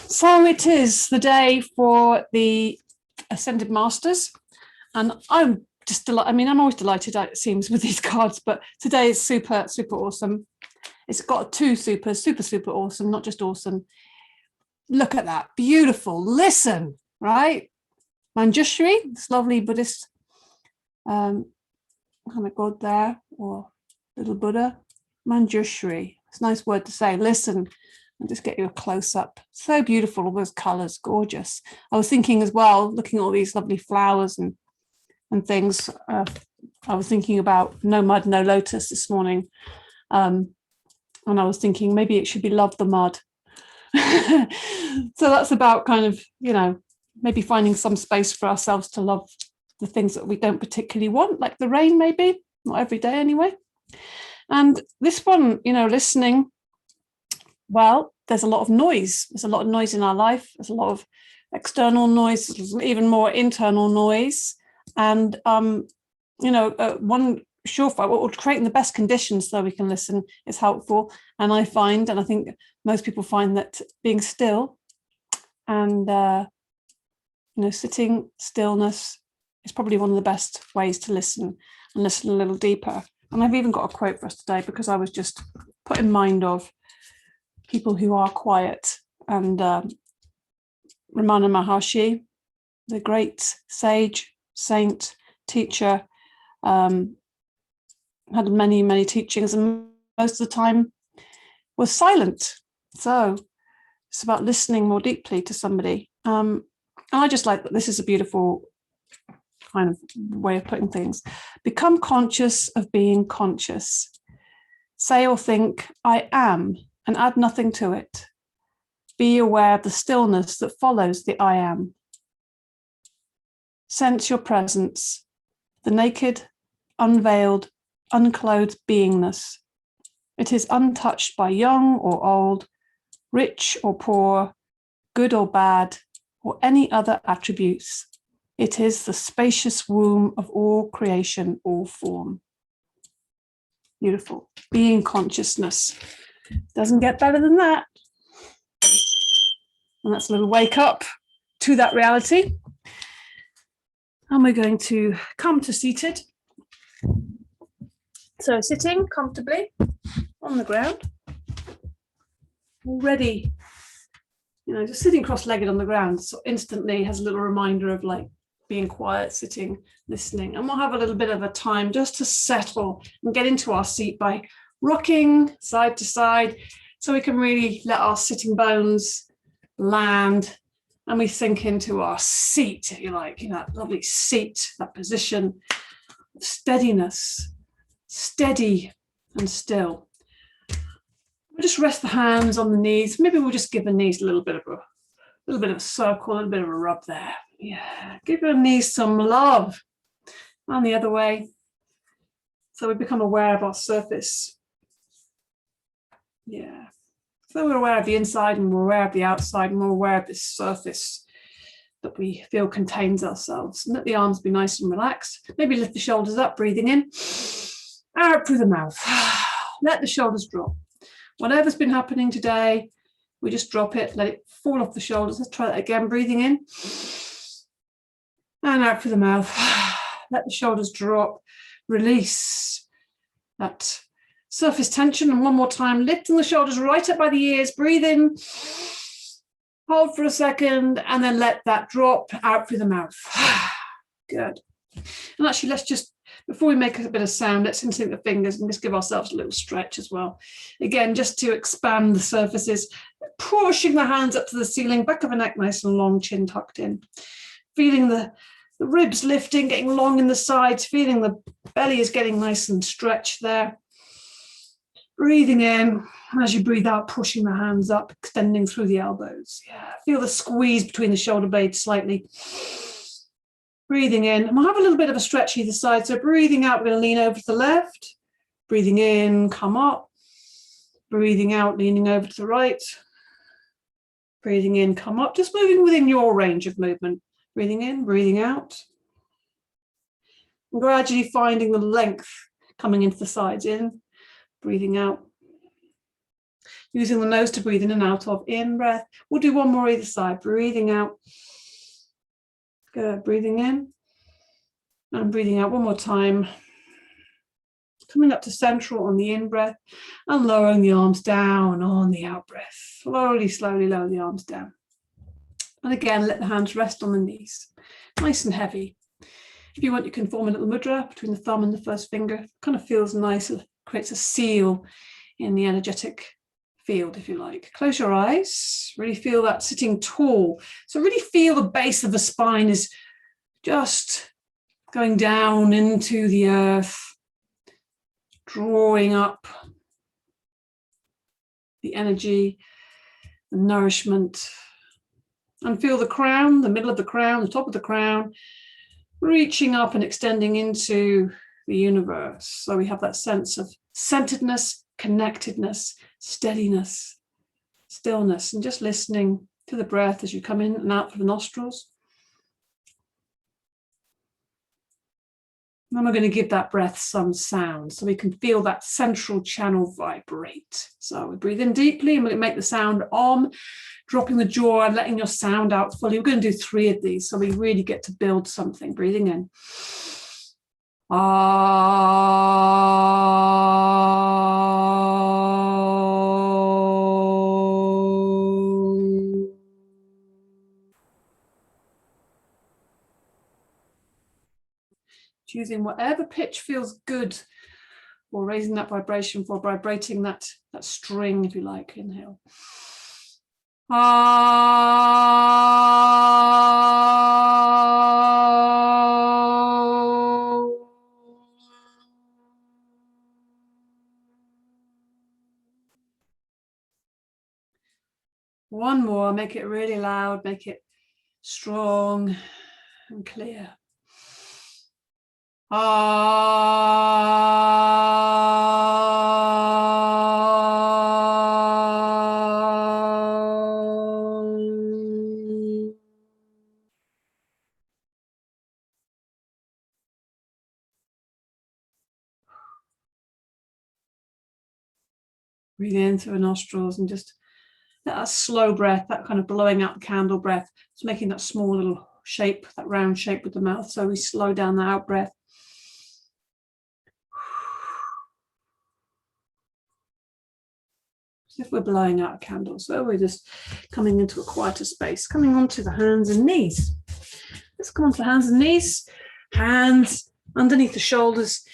So it is the day for the Ascended Masters, and I'm just delighted. I mean, I'm always delighted, it seems, with these cards, but today is super, super awesome. It's got two supers, super, super awesome, not just awesome. Look at that, beautiful. Listen, right? Manjushri, this lovely Buddhist kind of god there, or little Buddha. Manjushri, it's a nice word to say. Listen, and just get you a close up. So beautiful, all those colors, gorgeous. I was thinking as well, looking at all these lovely flowers and things. I was thinking about No Mud, No Lotus this morning. And I was thinking maybe it should be Love the Mud. So that's about kind of, maybe finding some space for ourselves to love the things that we don't particularly want, like the rain, maybe, not every day anyway. And this one, listening, well, there's a lot of noise. There's a lot of noise in our life. There's a lot of external noise, even more internal noise. And, one surefire, or creating the best conditions so we can listen is helpful. And I find, and I think most people find, that being still and, sitting, stillness is probably one of the best ways to listen and listen a little deeper. And I've even got a quote for us today, because I was just put in mind of people who are quiet. And Ramana Maharshi, the great sage, saint, teacher, had many, many teachings, and most of the time was silent. So it's about listening more deeply to somebody. And I just like that this is a beautiful kind of way of putting things. Become conscious of being conscious. Say or think, I am, and add nothing to it. Be aware of the stillness that follows the I am. Sense your presence, the naked, unveiled, unclothed beingness. It is untouched by young or old, rich or poor, good or bad, or any other attributes. It is the spacious womb of all creation, all form. Beautiful. Being consciousness. Doesn't get better than that. And that's a little wake up to that reality. And we're going to come to seated. So sitting comfortably on the ground. Already, just sitting cross-legged on the ground so instantly has a little reminder of like being quiet, sitting, listening. And we'll have a little bit of a time just to settle and get into our seat by rocking side to side, so we can really let our sitting bones land and we sink into our seat, if you like, that lovely seat, that position of steadiness, steady and still. We'll just rest the hands on the knees. Maybe we'll just give the knees a little bit of a circle, a little bit of a rub there. Yeah, give your knees some love. And the other way. So we become aware of our surface. Yeah. So we're aware of the inside and we're aware of the outside and we're aware of this surface that we feel contains ourselves. And let the arms be nice and relaxed. Maybe lift the shoulders up, breathing in. Out through the mouth. Let the shoulders drop. Whatever's been happening today, we just drop it, let it fall off the shoulders. Let's try that again, breathing in. And out through the mouth. Let the shoulders drop. Release that surface tension. And one more time, lifting the shoulders right up by the ears. Breathe in. Hold for a second, and then let that drop out through the mouth. Good. And actually, let's just, before we make a bit of sound, let's insert the fingers and just give ourselves a little stretch as well. Again, just to expand the surfaces, pushing the hands up to the ceiling, back of the neck nice and long, chin tucked in. Feeling the ribs lifting, getting long in the sides, feeling the belly is getting nice and stretched there. Breathing in, as you breathe out, pushing the hands up, extending through the elbows. Yeah, feel the squeeze between the shoulder blades slightly. Breathing in, and we'll have a little bit of a stretch either side. So breathing out, we're going to lean over to the left. Breathing in, come up. Breathing out, leaning over to the right. Breathing in, come up. Just moving within your range of movement. Breathing in, breathing out. And gradually finding the length coming into the sides. In, breathing out. Using the nose to breathe in and out of. In breath. We'll do one more either side. Breathing out. Good. Breathing in. And breathing out one more time. Coming up to central on the in-breath and lowering the arms down on the out-breath. Slowly, slowly lower the arms down. And again, let the hands rest on the knees. Nice and heavy. If you want, you can form a little mudra between the thumb and the first finger. Kind of feels nice. It creates a seal in the energetic field, if you like. Close your eyes. Really feel that sitting tall. So really feel the base of the spine is just going down into the earth, drawing up the energy, the nourishment, and feel the crown, the middle of the crown, the top of the crown, reaching up and extending into the universe. So we have that sense of centeredness, connectedness, steadiness, stillness, and just listening to the breath as you come in and out through the nostrils. And we're going to give that breath some sound so we can feel that central channel vibrate. So we breathe in deeply and we make the sound Om, dropping the jaw and letting your sound out fully. We're going to do 3 of these so we really get to build something. Breathing in. Choosing whatever pitch feels good or raising that vibration for vibrating that string, if you like. Inhale. One more, make it really loud, make it strong and clear. Breathe in through the nostrils and just that slow breath, that kind of blowing out the candle breath. It's making that small little shape, that round shape with the mouth. So we slow down the out breath. As if we're blowing out a candle. So we're just coming into a quieter space, coming onto the hands and knees. Let's come onto the hands and knees. Hands underneath the shoulders.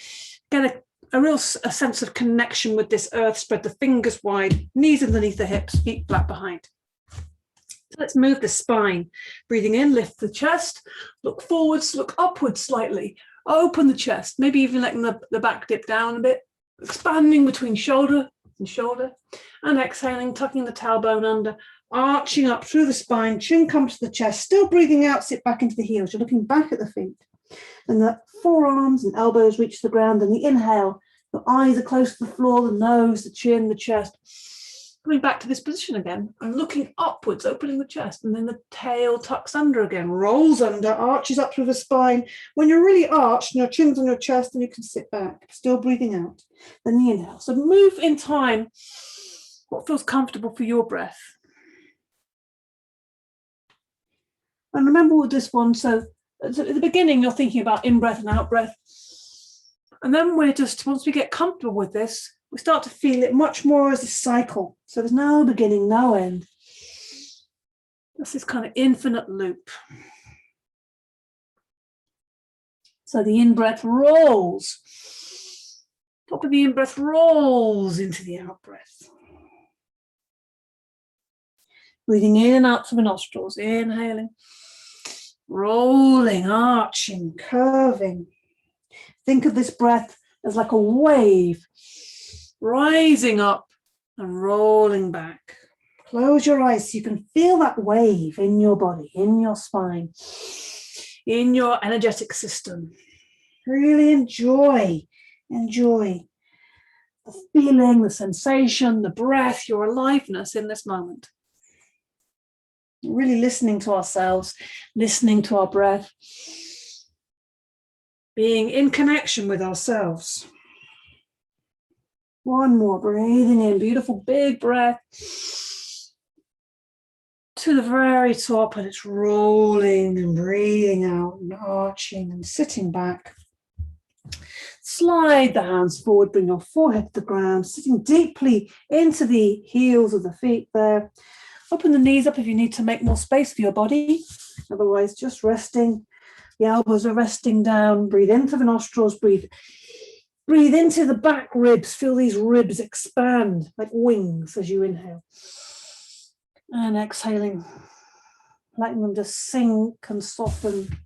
Get a sense of connection with this earth. Spread the fingers wide, knees underneath the hips, feet flat behind. So let's move the spine. Breathing in, lift the chest, look forwards, look upwards slightly, open the chest, maybe even letting the back dip down a bit, expanding between shoulder and shoulder, and exhaling, tucking the tailbone under, arching up through the spine, chin comes to the chest, still breathing out, sit back into the heels. You're looking back at the feet, and the forearms and elbows reach the ground, and the inhale, the eyes are close to the floor, the nose, the chin, the chest. Coming back to this position again, and looking upwards, opening the chest, and then the tail tucks under again, rolls under, arches up through the spine. When you're really arched and your chin's on your chest, then you can sit back, still breathing out. Then the inhale. So move in time what feels comfortable for your breath. And remember with this one, so at the beginning, you're thinking about in-breath and out-breath. And then we're just, once we get comfortable with this, we start to feel it much more as a cycle. So there's no beginning, no end. That's this kind of infinite loop. So the in-breath rolls. Top of the in-breath rolls into the out-breath. Breathing in and out through the nostrils, inhaling, rolling, arching, curving. Think of this breath as like a wave, rising up and rolling back. Close your eyes so you can feel that wave in your body, in your spine, in your energetic system. Really enjoy the feeling, the sensation, the breath, your aliveness in this moment. Really listening to ourselves, listening to our breath, being in connection with ourselves. One more, breathing in, beautiful big breath to the very top, and it's rolling and breathing out and arching and sitting back. Slide the hands forward, bring your forehead to the ground, sitting deeply into the heels of the feet there. Open the knees up if you need to make more space for your body. Otherwise, just resting. The elbows are resting down. Breathe into the nostrils. Breathe into the back ribs. Feel these ribs expand like wings as you inhale. And exhaling, letting them just sink and soften.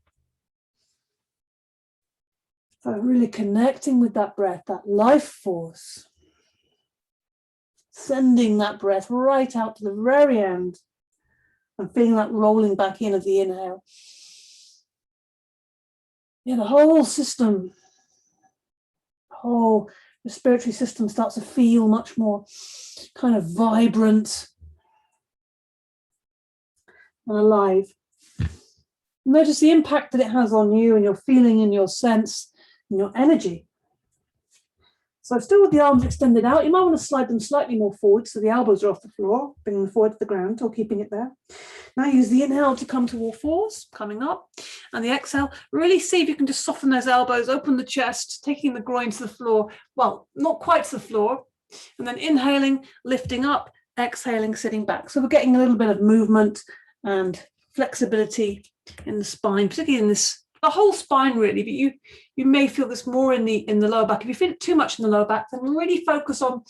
So really connecting with that breath, that life force. Sending that breath right out to the very end and feeling that rolling back in of the inhale. Yeah, the whole system, the whole respiratory system starts to feel much more kind of vibrant and alive. Notice the impact that it has on you and your feeling and your sense and your energy. So still with the arms extended out, you might want to slide them slightly more forward so the elbows are off the floor, bring them forward to the ground or keeping it there. Now use the inhale to come to all fours, coming up, and the exhale, really see if you can just soften those elbows, open the chest, taking the groin to the floor, well, not quite to the floor, and then inhaling, lifting up, exhaling, sitting back. So we're getting a little bit of movement and flexibility in the spine, particularly in this, the whole spine really, but you may feel this more in the lower back. If you feel it too much in the lower back, then really focus on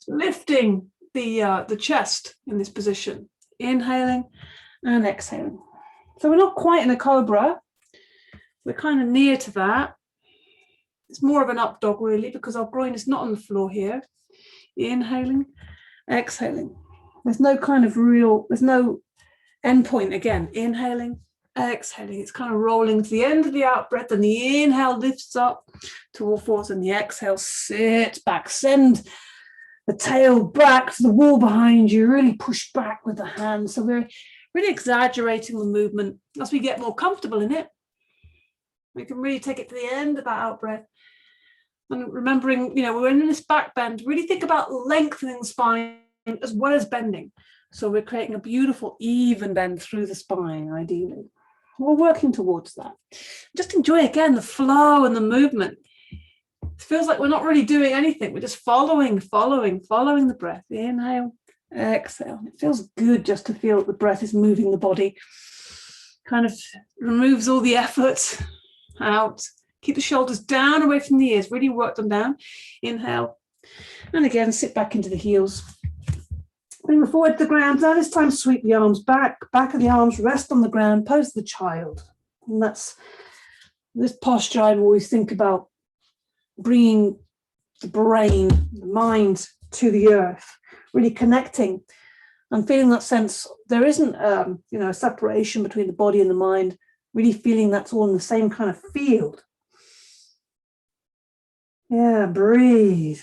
lifting the chest in this position, inhaling and exhaling. So we're not quite in a cobra, we're kind of near to that. It's more of an up dog really, because our groin is not on the floor here. Inhaling, exhaling. There's no kind of there's no end point again. Inhaling, exhaling. It's kind of rolling to the end of the out breath, and the inhale lifts up to all fours, and the exhale sits back. Send the tail back to the wall behind you. Really push back with the hands. So we're really exaggerating the movement as we get more comfortable in it. We can really take it to the end of that out breath. And remembering, we're in this back bend. Really think about lengthening the spine as well as bending. So we're creating a beautiful even bend through the spine, ideally. We're working towards that. Just enjoy again the flow and the movement. It feels like we're not really doing anything. We're just following the breath. Inhale, exhale. It feels good just to feel that the breath is moving the body. Kind of removes all the effort out. Keep the shoulders down away from the ears. Really work them down. Inhale. And again, sit back into the heels. Bring the forward to the ground. Now this time sweep the arms back of the arms, rest on the ground, pose the child. And that's this posture I always think about, bringing the brain, the mind to the earth, really connecting and feeling that sense. There isn't a separation between the body and the mind, really feeling that's all in the same kind of field. Yeah, breathe.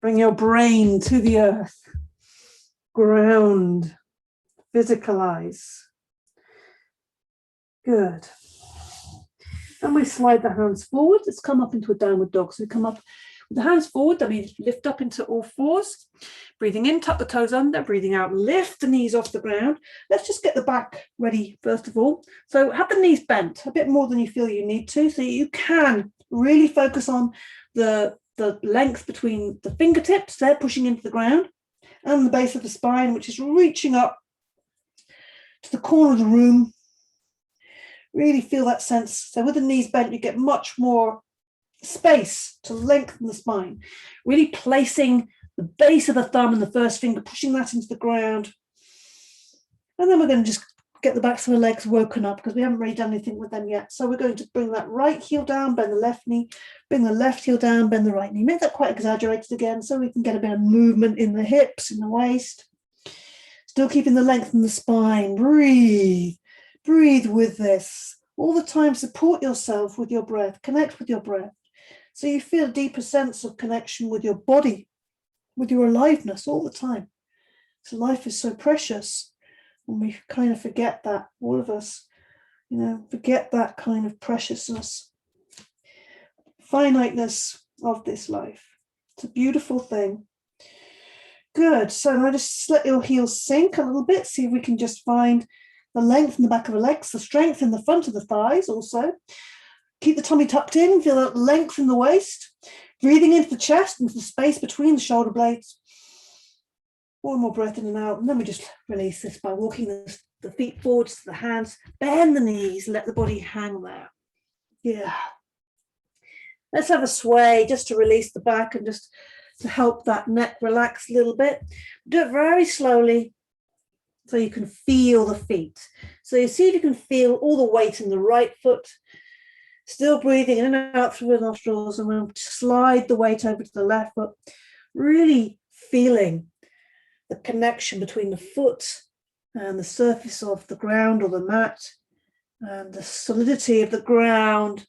Bring your brain to the earth. Ground. Physicalize. Good. And we slide the hands forward. Let's come up into a downward dog. So we come up with the hands forward, then we lift up into all fours. Breathing in, tuck the toes under. Breathing out, lift the knees off the ground. Let's just get the back ready first of all. So have the knees bent a bit more than you feel you need to, so you can really focus on the length between the fingertips, they're pushing into the ground, and the base of the spine, which is reaching up to the corner of the room. Really feel that sense. So with the knees bent, you get much more space to lengthen the spine. Really placing the base of the thumb and the first finger, pushing that into the ground. And then we're going to just get the backs of the legs woken up, because we haven't really done anything with them yet. So we're going to bring that right heel down, bend the left knee, bring the left heel down, bend the right knee. Make that quite exaggerated again so we can get a bit of movement in the hips, in the waist. Still keeping the length in the spine. Breathe. Breathe with this. All the time, support yourself with your breath. Connect with your breath. So you feel a deeper sense of connection with your body, with your aliveness all the time. So life is so precious. And we kind of forget that, all of us, forget that kind of preciousness. Finiteness of this life. It's a beautiful thing. Good. So now just let your heels sink a little bit. See if we can just find the length in the back of the legs, the strength in the front of the thighs also. Keep the tummy tucked in, feel that length in the waist. Breathing into the chest, into the space between the shoulder blades. One more breath in and out. And then we just release this by walking the feet forwards to the hands. Bend the knees, let the body hang there. Yeah. Let's have a sway just to release the back and just to help that neck relax a little bit. Do it very slowly so you can feel the feet. So you see if you can feel all the weight in the right foot, still breathing in and out through the nostrils, and we'll slide the weight over to the left foot, really feeling the connection between the foot and the surface of the ground or the mat, and the solidity of the ground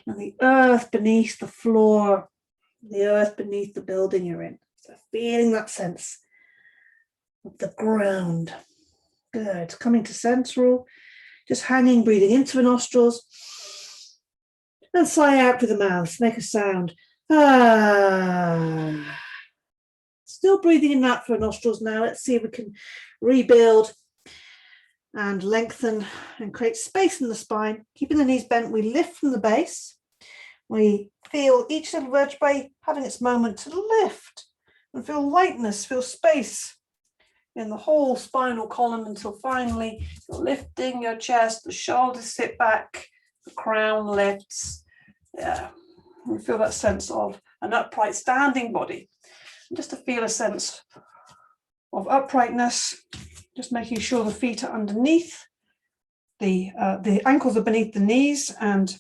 and the earth beneath the floor, the earth beneath the building you're in. So feeling that sense of the ground. Good. Coming to central, just hanging, breathing into the nostrils and sigh out through the mouth. Make a sound. Ah. Still breathing in that through the nostrils now. Let's see if we can rebuild and lengthen and create space in the spine. Keeping the knees bent, we lift from the base. We feel each little vertebrae having its moment to lift and feel lightness, feel space in the whole spinal column until finally you're lifting your chest, the shoulders sit back, the crown lifts. Yeah, we feel that sense of an upright standing body. And just to feel a sense of uprightness, just making sure the feet are underneath, the ankles are beneath the knees and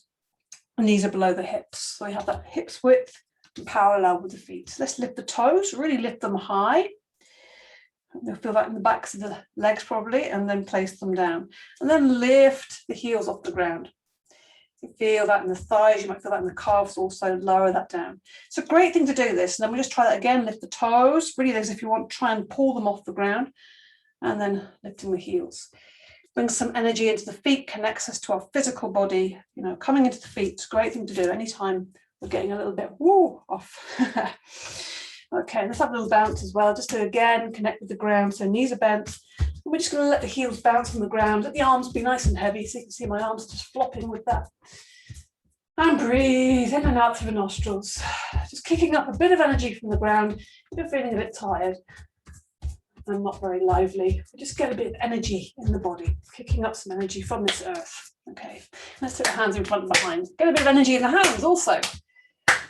the knees are below the hips. So we have that hips width and parallel with the feet. So let's lift the toes, really lift them high. You'll feel that in the backs of the legs probably, and then place them down. And then lift the heels off the ground. You feel that in the thighs, you might feel that in the calves also, lower that down. It's a great thing to do this. And then we just try that again, lift the toes, really as if you want to try and pull them off the ground, and then lifting the heels. Brings some energy into the feet, connects us to our physical body. You know, coming into the feet, it's a great thing to do anytime we're getting a little bit off. Okay, let's have a little bounce as well, just to again connect with the ground. So knees are bent. And we're just going to let the heels bounce on the ground. Let the arms be nice and heavy, so you can see my arms just flopping with that. And breathe in and out through the nostrils. Just kicking up a bit of energy from the ground. If you're feeling a bit tired and not very lively, just get a bit of energy in the body, kicking up some energy from this earth. Okay, let's take the hands in front and behind. Get a bit of energy in the hands also.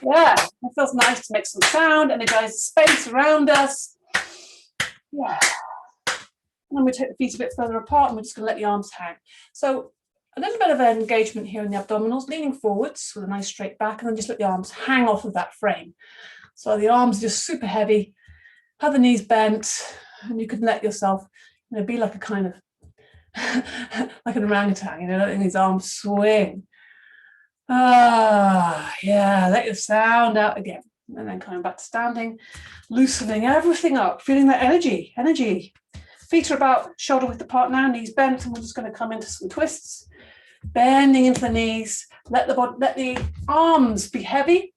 Yeah, it feels nice to make some sound, energize the space around us. Yeah. And then we take the feet a bit further apart and we're just going to let the arms hang. So a little bit of an engagement here in the abdominals, leaning forwards with a nice straight back, and then just let the arms hang off of that frame. So the arms are just super heavy, have the knees bent, and you can let yourself, be like a kind of, like an orangutan, letting these arms swing. Yeah, let your sound out again. And then coming back to standing, loosening everything up, feeling that energy. Feet are about shoulder width apart now, knees bent, and we're just going to come into some twists. Bending into the knees, let the arms be heavy,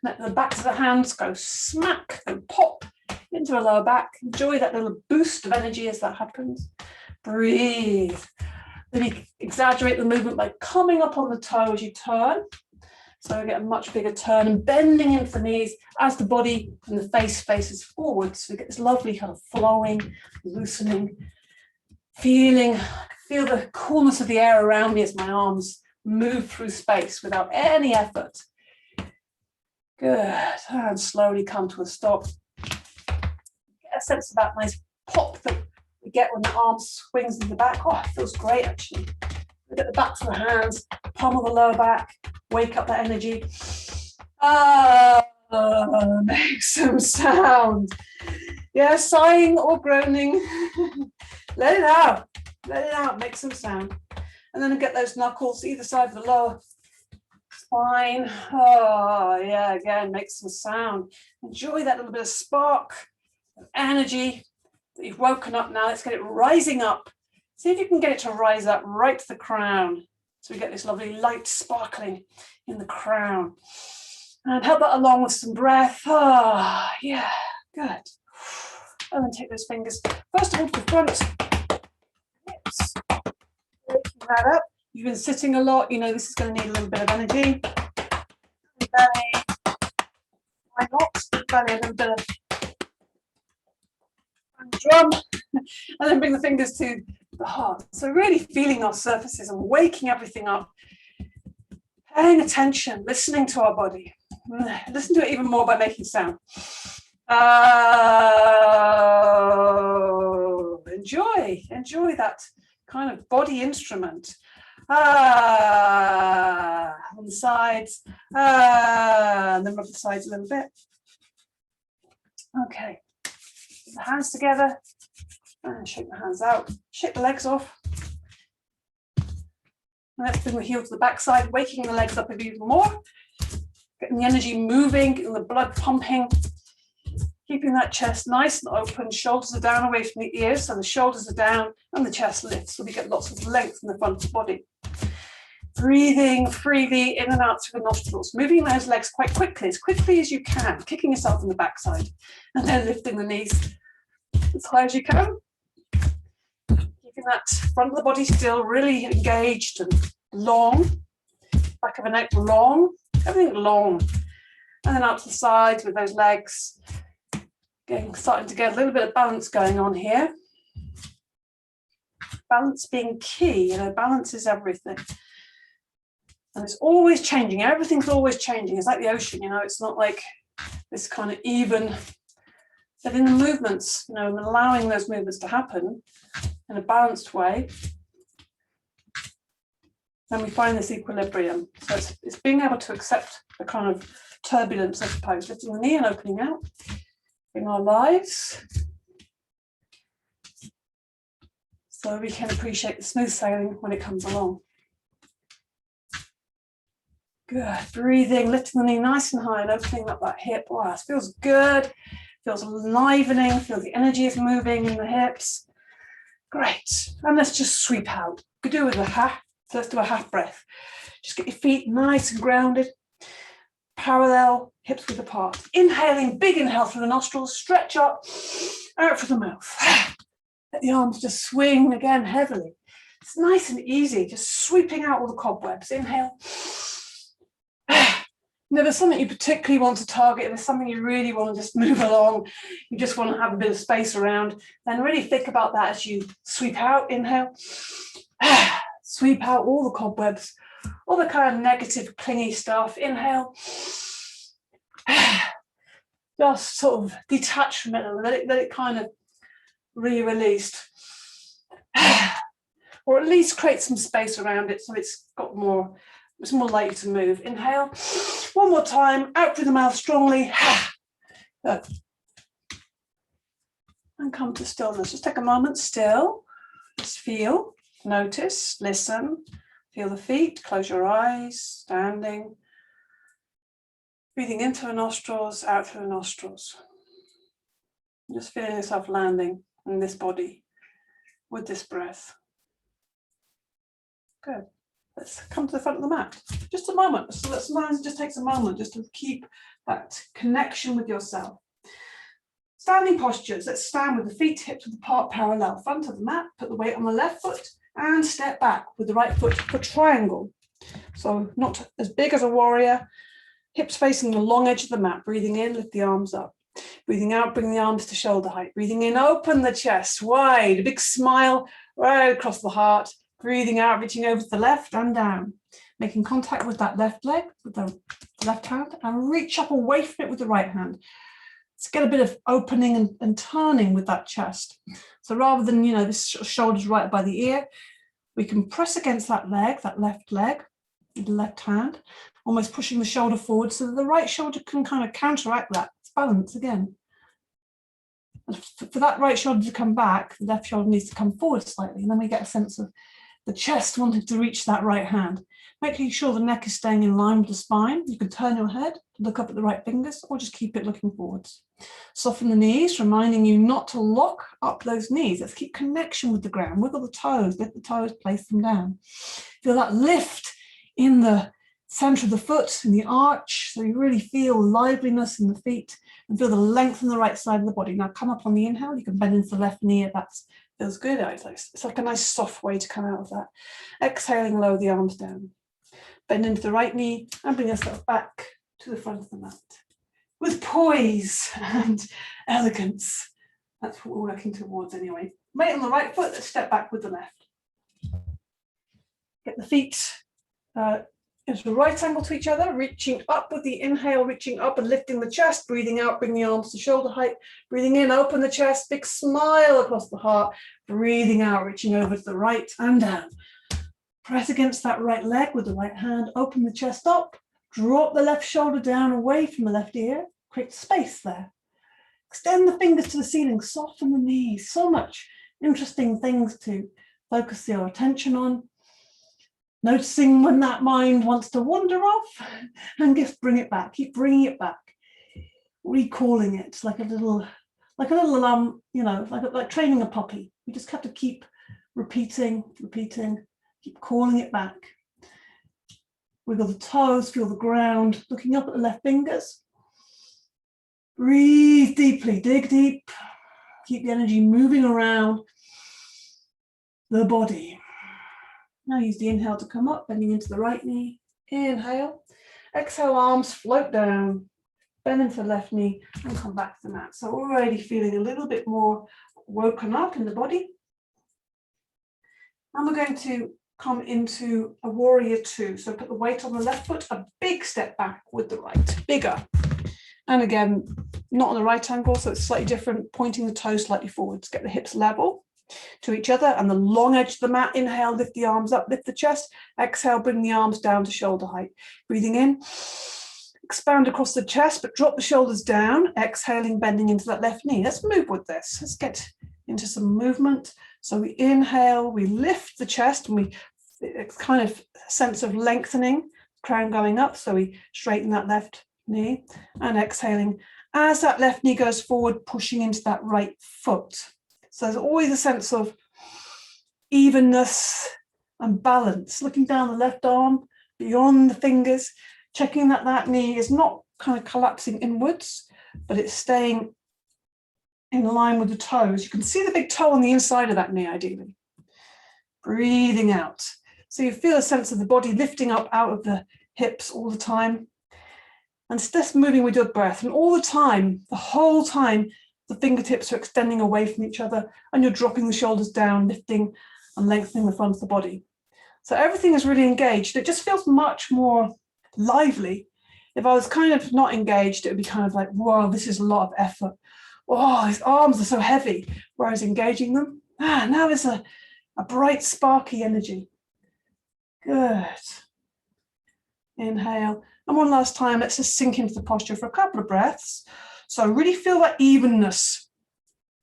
let the backs of the hands go smack and pop into the lower back. Enjoy that little boost of energy as that happens. Breathe. Then you exaggerate the movement by coming up on the toe as you turn. So we get a much bigger turn and bending into the knees as the body and the face faces forward. So we get this lovely kind of flowing, loosening, feel the coolness of the air around me as my arms move through space without any effort. Good. And slowly come to a stop. Get a sense of that nice pop that we get when the arm swings into the back. Oh, it feels great actually. Look at the backs of the hands, palm of the lower back, wake up that energy. Make some sound. Yeah, sighing or groaning. Let it out, make some sound. And then get those knuckles either side of the lower spine. Oh, yeah, again, make some sound. Enjoy that little bit of spark of energy that you've woken up now. Let's get it rising up. See if you can get it to rise up right to the crown. So we get this lovely light sparkling in the crown. And help that along with some breath. Ah, yeah, good. And then take those fingers, first of all, to the front. Hips. Waking that up. You've been sitting a lot, you know this is going to need a little bit of energy. Belly. Why not? Belly, a little bit of drum. And then bring the fingers to the heart. So really feeling our surfaces and waking everything up. Paying attention, listening to our body. Listen to it even more by making sound. Enjoy that kind of body instrument. On the sides. And then rub the sides a little bit. Okay. Put the hands together and shake the hands out. Shake the legs off. And let's bring the heel to the backside, waking the legs up even more. Getting the energy moving, getting the blood pumping. Keeping that chest nice and open, shoulders are down away from the ears, so the shoulders are down and the chest lifts, so we get lots of length in the front of the body. Breathing freely in and out through the nostrils, moving those legs quite quickly as you can, kicking yourself in the backside, and then lifting the knees as high as you can. Keeping that front of the body still really engaged and long, back of the neck long, everything long. And then out to the sides with those legs. Starting to get a little bit of balance going on here. Balance being key, you know, balance is everything. And it's always changing, everything's always changing. It's like the ocean, you know, it's not like this kind of even, but in the movements, you know, and allowing those movements to happen in a balanced way, then we find this equilibrium. So it's being able to accept the kind of turbulence, I suppose, lifting the knee and opening out. In our lives, so we can appreciate the smooth sailing when it comes along. Good, breathing, lifting the knee nice and high and opening up that hip. Wow, it feels good, feels enlivening, feels the energy is moving in the hips. Great, and let's just sweep out. We could do it with a half, so let's do a half breath. Just get your feet nice and grounded. Parallel, hips width apart. Inhaling, big inhale through the nostrils, stretch up, out through the mouth. Let the arms just swing again heavily. It's nice and easy, just sweeping out all the cobwebs. Inhale. Now, there's something you particularly want to target, there's something you really want to just move along, you just want to have a bit of space around, then really think about that as you sweep out. Inhale. Sweep out all the cobwebs, all the kind of negative, clingy stuff. Inhale. Just sort of detach from it and let it kind of re-released. Or at least create some space around it so it's more likely to move. Inhale. One more time, out through the mouth strongly. Good. And come to stillness. Just take a moment still. Just feel, notice, listen. Feel the feet, close your eyes, standing. Breathing in through the nostrils, out through the nostrils. Just feeling yourself landing in this body with this breath. Good. Let's come to the front of the mat. Just a moment. So sometimes it just takes a moment just to keep that connection with yourself. Standing postures. Let's stand with the feet hips width apart, parallel. Front of the mat. Put the weight on the left foot and step back with the right foot for triangle. So not as big as a warrior. Hips facing the long edge of the mat. Breathing in, lift the arms up. Breathing out, bring the arms to shoulder height. Breathing in, open the chest wide. A big smile right across the heart. Breathing out, reaching over to the left and down. Making contact with that left leg, with the left hand, and reach up away from it with the right hand. Let's get a bit of opening and turning with that chest. So rather than, you know, this shoulders right by the ear, we can press against that left leg, with the left hand, almost pushing the shoulder forward so that the right shoulder can kind of counteract that. It's balance again. And for that right shoulder to come back, the left shoulder needs to come forward slightly, and then we get a sense of the chest wanting to reach that right hand. Making sure the neck is staying in line with the spine. You can turn your head, look up at the right fingers, or just keep it looking forwards. Soften the knees, reminding you not to lock up those knees. Let's keep connection with the ground. Wiggle the toes, lift the toes, place them down. Feel that lift in the center of the foot in the arch, so you really feel liveliness in the feet and feel the length on the right side of the body. Now come up on the inhale, you can bend into the left knee if that feels good. It's like a nice soft way to come out of that. Exhaling, lower the arms down. Bend into the right knee and bring yourself back to the front of the mat. With poise and elegance. That's what we're working towards anyway. Weight on the right foot, let's step back with the left. Get the feet into a right angle to each other, reaching up with the inhale, reaching up and lifting the chest, breathing out, bring the arms to shoulder height, breathing in, open the chest, big smile across the heart, breathing out, reaching over to the right and down. Press against that right leg with the right hand, open the chest up, drop the left shoulder down away from the left ear, create space there. Extend the fingers to the ceiling, soften the knees. So much interesting things to focus your attention on. Noticing when that mind wants to wander off and just bring it back, keep bringing it back, recalling it like a little you know, like training a puppy. You just have to keep repeating, keep calling it back. Wiggle the toes, feel the ground, looking up at the left fingers. Breathe deeply, dig deep, keep the energy moving around the body. Now use the inhale to come up, bending into the right knee. Inhale. Exhale, arms float down. Bend into the left knee and come back to the mat. So already feeling a little bit more woken up in the body. And we're going to come into a warrior two. So put the weight on the left foot, a big step back with the right, bigger. And again, not on the right angle, so it's slightly different, pointing the toes slightly forwards, get the hips level to each other and the long edge of the mat. Inhale, lift the arms up, lift the chest. Exhale, bring the arms down to shoulder height. Breathing in, expand across the chest, but drop the shoulders down. Exhaling, bending into that left knee. Let's move with this. Let's get into some movement. So we inhale, we lift the chest, and it's kind of a sense of lengthening, crown going up. So we straighten that left knee and exhaling as that left knee goes forward, pushing into that right foot. So there's always a sense of evenness and balance, looking down the left arm, beyond the fingers, checking that that knee is not kind of collapsing inwards, but it's staying in line with the toes. You can see the big toe on the inside of that knee, ideally. Breathing out. So you feel a sense of the body lifting up out of the hips all the time. And just moving with your breath. And all the time, the whole time, the fingertips are extending away from each other and you're dropping the shoulders down, lifting and lengthening the front of the body. So everything is really engaged. It just feels much more lively. If I was kind of not engaged, it would be kind of like, whoa, this is a lot of effort. Oh, his arms are so heavy. Whereas engaging them, now there's a bright, sparky energy. Good. Inhale. And one last time, let's just sink into the posture for a couple of breaths. So really feel that evenness,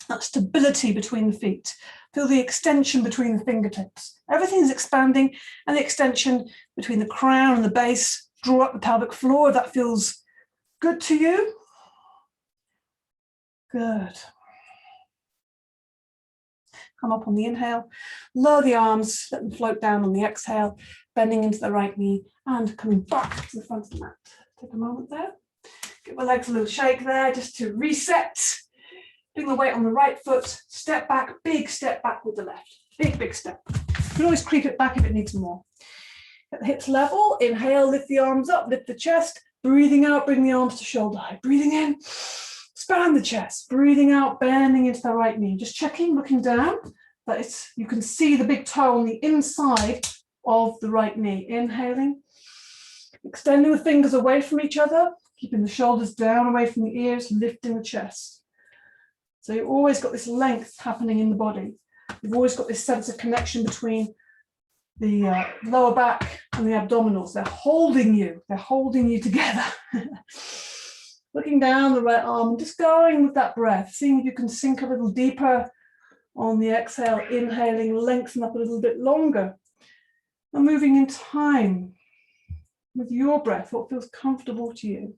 that stability between the feet. Feel the extension between the fingertips. Everything is expanding, and the extension between the crown and the base. Draw up the pelvic floor if that feels good to you. Good. Come up on the inhale. Lower the arms, let them float down on the exhale, bending into the right knee and coming back to the front of the mat. Take a moment there. Give my legs a little shake there just to reset. Bring the weight on the right foot, step back, big step back with the left. Big step. You can always creep it back if it needs more. Get the hips level, inhale, lift the arms up, lift the chest. Breathing out, bring the arms to shoulder height. Breathing in, expand the chest. Breathing out, bending into the right knee. Just checking, looking down, that you can see the big toe on the inside of the right knee. Inhaling, extending the fingers away from each other, keeping the shoulders down away from the ears, lifting the chest. So you've always got this length happening in the body. You've always got this sense of connection between the lower back and the abdominals. They're holding you together. Looking down the right arm, just going with that breath, seeing if you can sink a little deeper on the exhale, inhaling, lengthen up a little bit longer. And moving in time with your breath, what feels comfortable to you.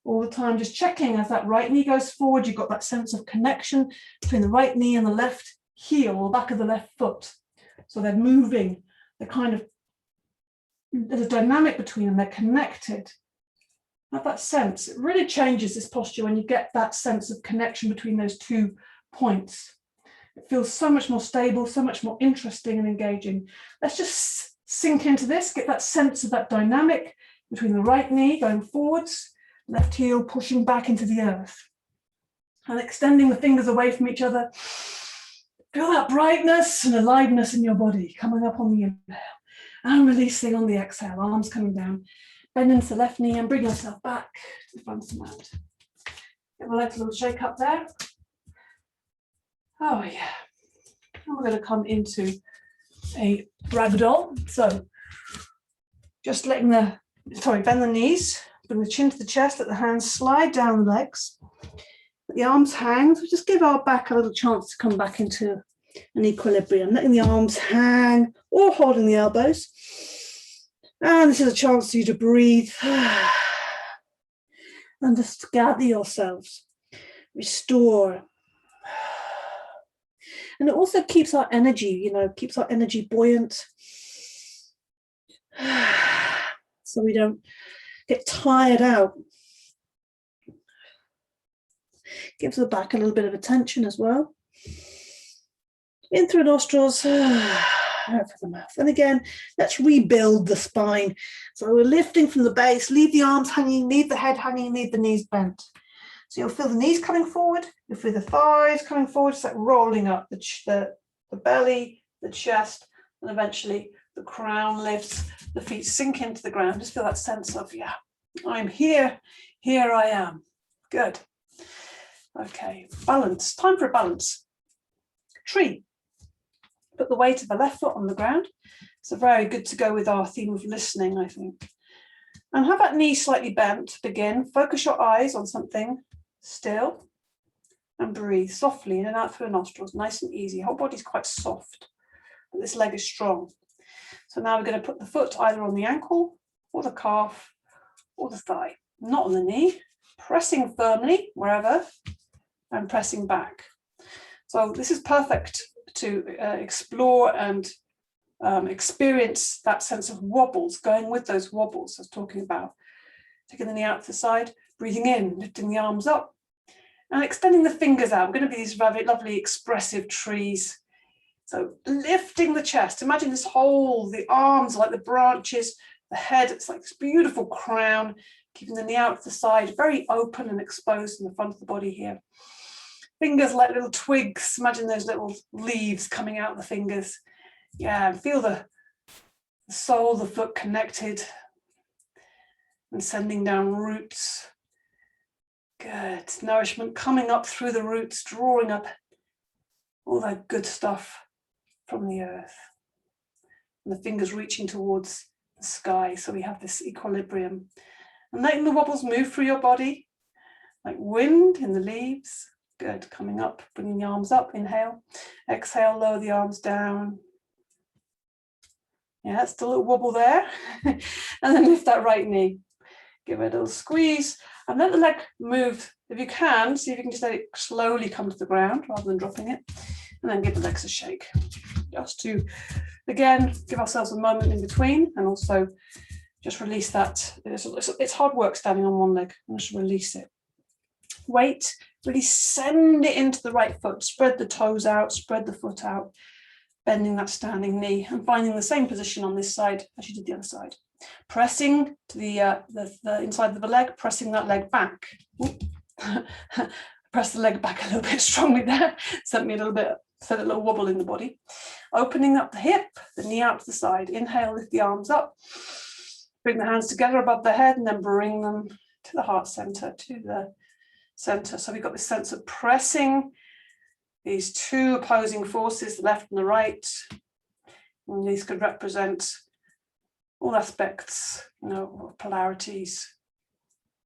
All the time, just checking as that right knee goes forward, you've got that sense of connection between the right knee and the left heel or back of the left foot. So they're moving, they're kind of there's a dynamic between them, they're connected. Have that sense. It really changes this posture when you get that sense of connection between those 2 points. It feels so much more stable, so much more interesting and engaging. Let's just sink into this, get that sense of that dynamic between the right knee going forwards, left heel pushing back into the earth, and extending the fingers away from each other. Feel that brightness and aliveness in your body coming up on the inhale and releasing on the exhale, arms coming down. Bend into the left knee and bring yourself back to the front of the mat. Give the legs a little shake up there. Oh yeah. And we're going to come into a ragdoll. So just letting bend the knees, bring the chin to the chest, let the hands slide down the legs. Let the arms hang. So just give our back a little chance to come back into an equilibrium, letting the arms hang or holding the elbows. And this is a chance for you to breathe and just gather yourselves, restore. And it also keeps our energy, keeps our energy buoyant. So we don't get tired out. Gives the back a little bit of attention as well. In through nostrils, out through the mouth. And again, let's rebuild the spine. So we're lifting from the base, leave the arms hanging, leave the head hanging, leave the knees bent. So you'll feel the knees coming forward, you'll feel the thighs coming forward, it's like rolling up the belly, the chest, and eventually the crown lifts, the feet sink into the ground. Just feel that sense of, yeah, I'm here, here I am. Good. Okay, balance, time for a balance. Tree. Put the weight of the left foot on the ground. So very good to go with our theme of listening, I think. And have that knee slightly bent to begin. Focus your eyes on something still and breathe softly in and out through the nostrils, nice and easy. Whole body's quite soft, but this leg is strong. So now we're going to put the foot either on the ankle or the calf or the thigh, not on the knee, pressing firmly wherever and pressing back. So this is perfect to explore and experience that sense of wobbles, going with those wobbles I was talking about. Taking the knee out to the side, breathing in, lifting the arms up and extending the fingers out. We're going to be these lovely expressive trees. So lifting the chest, imagine this whole, the arms are like the branches, the head, it's like this beautiful crown, keeping the knee out to the side, very open and exposed in the front of the body here. Fingers like little twigs, imagine those little leaves coming out of the fingers. Yeah, and feel the sole of the foot connected and sending down roots. Good, nourishment coming up through the roots, drawing up all that good stuff from the earth. And the fingers reaching towards the sky, so we have this equilibrium. And letting the wobbles move through your body, like wind in the leaves. Good, coming up, bringing the arms up, inhale. Exhale, lower the arms down. Yeah, still a little wobble there. And then lift that right knee. Give it a little squeeze and let the leg move. If you can, see if you can just let it slowly come to the ground rather than dropping it. And then give the legs a shake. Just to, again, give ourselves a moment in between and also just release that. It's hard work standing on one leg. And just release it. Weight, really send it into the right foot. Spread the toes out, spread the foot out. Bending that standing knee and finding the same position on this side as you did the other side. Pressing to the inside of the leg, pressing that leg back. Press the leg back a little bit strongly there. Sent a little wobble in the body. Opening up the hip, the knee out to the side. Inhale, lift the arms up. Bring the hands together above the head and then bring them to the heart center, to the center. So we've got this sense of pressing these two opposing forces, the left and the right. And these could represent all aspects, of polarities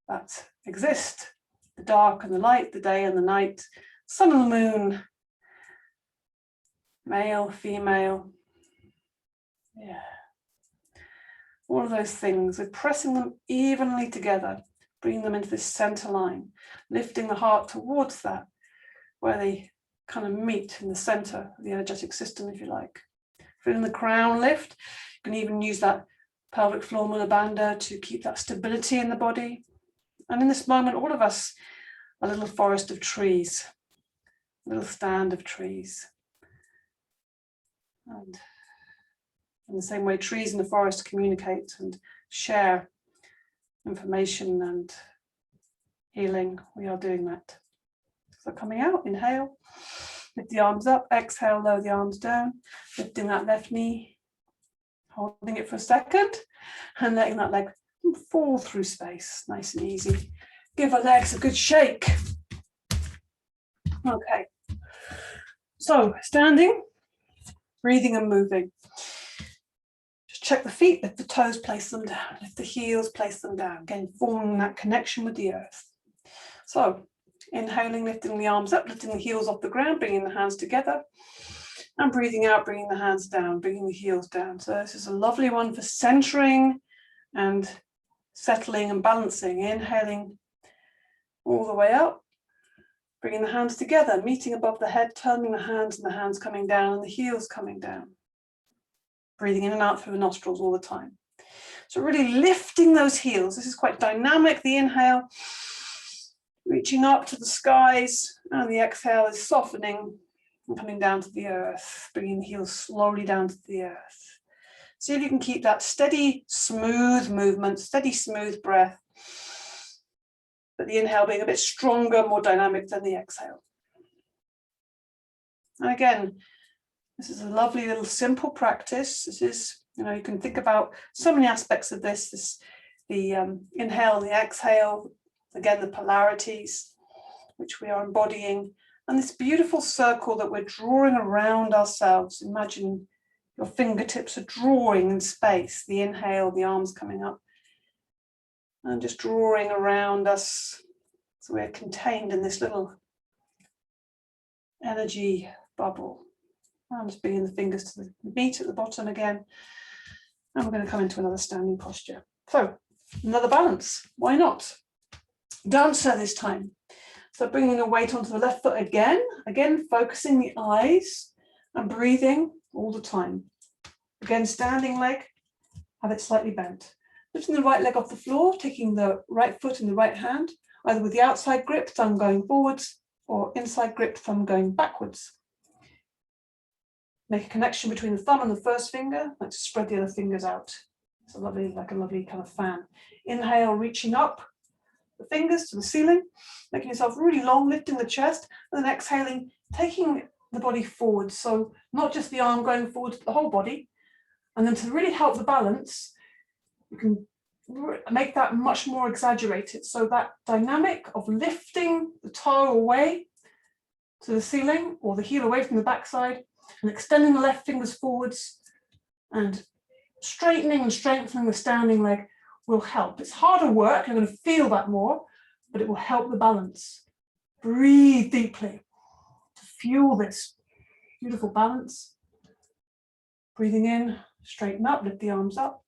that exist, the dark and the light, the day and the night, sun and the moon, male, female. Yeah. All of those things, we're pressing them evenly together, bringing them into this center line, lifting the heart towards that, where they kind of meet in the center of the energetic system, if you like. Feeling the crown lift. You can even use that pelvic floor mula bandha to keep that stability in the body. And in this moment, all of us, a little forest of trees, a little stand of trees. And in the same way, trees in the forest communicate and share information and healing, we are doing that. So coming out, inhale, lift the arms up, exhale, lower the arms down, lifting that left knee, holding it for a second, and letting that leg fall through space, nice and easy. Give our legs a good shake. Okay, so standing, breathing and moving. Just check the feet, lift the toes, place them down, lift the heels, place them down, again forming that connection with the earth. So inhaling, lifting the arms up, lifting the heels off the ground, bringing the hands together, and breathing out, bringing the hands down, bringing the heels down. So this is a lovely one for centering and settling and balancing. Inhaling all the way up, bringing the hands together, meeting above the head, turning the hands coming down and the heels coming down. Breathing in and out through the nostrils all the time. So really lifting those heels. This is quite dynamic, the inhale, reaching up to the skies, and the exhale is softening and coming down to the earth, bringing the heels slowly down to the earth. See if you can keep that steady, smooth movement, steady, smooth breath, but the inhale being a bit stronger, more dynamic than the exhale. And again, this is a lovely little simple practice. This is, you can think about so many aspects of this, the inhale, the exhale, again, the polarities, which we are embodying, and this beautiful circle that we're drawing around ourselves. Imagine your fingertips are drawing in space, the inhale, the arms coming up, and just drawing around us. So we're contained in this little energy bubble. I'm just bringing the fingers to the meat at the bottom again. And we're going to come into another standing posture. So another balance, why not? Dancer this time. So bringing the weight onto the left foot again focusing the eyes and breathing all the time. Again, standing leg, have it slightly bent. Lifting the right leg off the floor, taking the right foot in the right hand, either with the outside grip, thumb going forwards, or inside grip, thumb going backwards. Make a connection between the thumb and the first finger, like to spread the other fingers out. It's a lovely, like a lovely kind of fan. Inhale, reaching up the fingers to the ceiling, making yourself really long, lifting the chest, and then exhaling, taking the body forward. So not just the arm going forward, the whole body. And then to really help the balance, you can make that much more exaggerated. So that dynamic of lifting the toe away to the ceiling or the heel away from the backside and extending the left fingers forwards and straightening and strengthening the standing leg will help. It's harder work, you're going to feel that more, but it will help the balance. Breathe deeply to fuel this beautiful balance. Breathing in, straighten up, lift the arms up.